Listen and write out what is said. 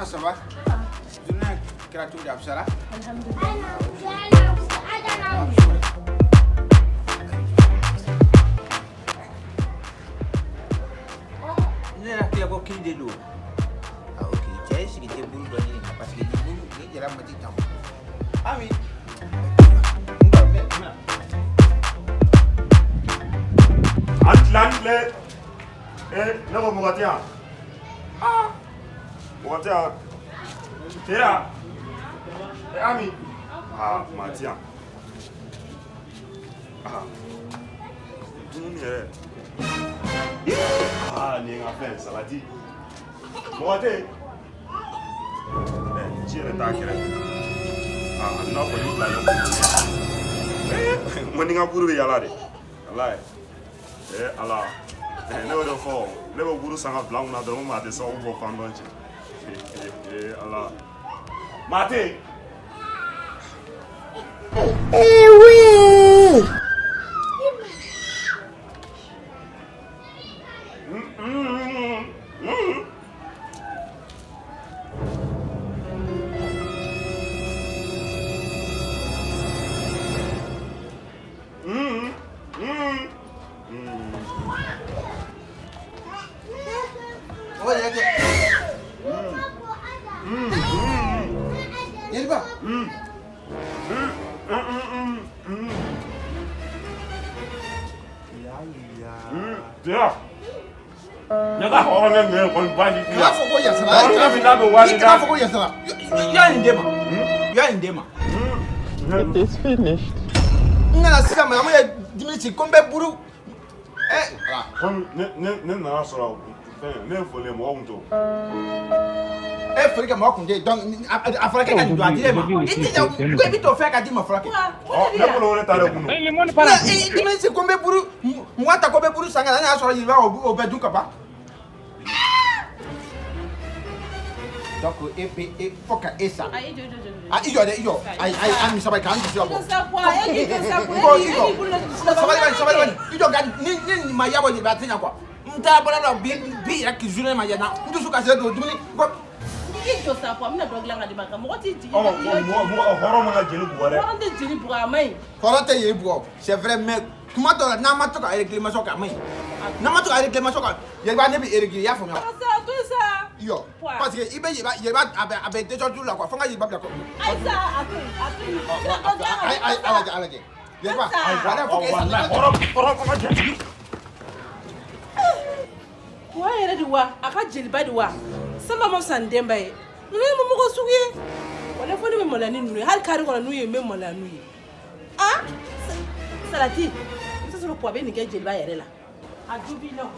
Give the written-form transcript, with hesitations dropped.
Nana, ça va? Je n'ai qu'à tout dire ça là. Il y a qui de l'eau. Ah, ok. Tiens, c'est que tu es boulot parce que tu es boulot, il y a la moitié de temps. Ah oui. Atlantle. Ne ko mogatia. Ah. Mogatia. Tera. Ami. Ah, Matia. Ah. Ah, ni ngafin, ça va dire. Mogate. Tire ta kere. Ah, no ko ni plan. Moni nga buru yala de. Allah. Allah. Ne wo do fo. Ne wo buru sanga blanc na do ma de so wo fandonche. Allah. Mate. Eh oui. Djeliba. Tera. Naga horo ne ko bani. Ya foko ya sana. Ya foko ya sana. Ya indema. Ya indema. It is finished. Ngana sika ma ya dimiti kombe buru. Ne na soro. Ne fole mo onto. Foli ka mo kunde donc afara ke ka ndo adire ma. Iti ja ko bi to fe ka di ma fara ke. Ne ko no ne tare kunu. Dimiti kombe buru mwata kombe buru sanga na soro yiba obedu kapa. Donc et foka esa. Ah iyo de iyo. Ai ami sabai kan di sio bo. Sabai. Iyo ga ni ma yabo ni batenya kwa. Nta bona no bi ya kizune ma yana. Ndu suka se do dumini ko. Ito sa po amna dog langa di baka mo ti ti. Mo horo mo na jeli buare. Mo ande jeli buare mai. Horo te ye buo. C'est vrai mais comment to na ma to ka réclamation ka mai. Na ma to ka réclamation ka. Ye ba ne bi régulier ya fo mi. Ça tout ça. Yo. Parce que ibe ye ba abe te joju la quoi. Fonga ye ba la quoi. Ai ça attends. Alaje. Ye ba. Wala fo ke Wallahi horo mo jeli. Wa yere di wa aka jeli ba di wa. Sama mo sandemba e. Nunu mo ko sugi. Wala fo ni me molani nunu. Har kari ko nunu me molani. Ah? Salati. Ça se le poids ben ni ke jeli ba yere la. Adubi no.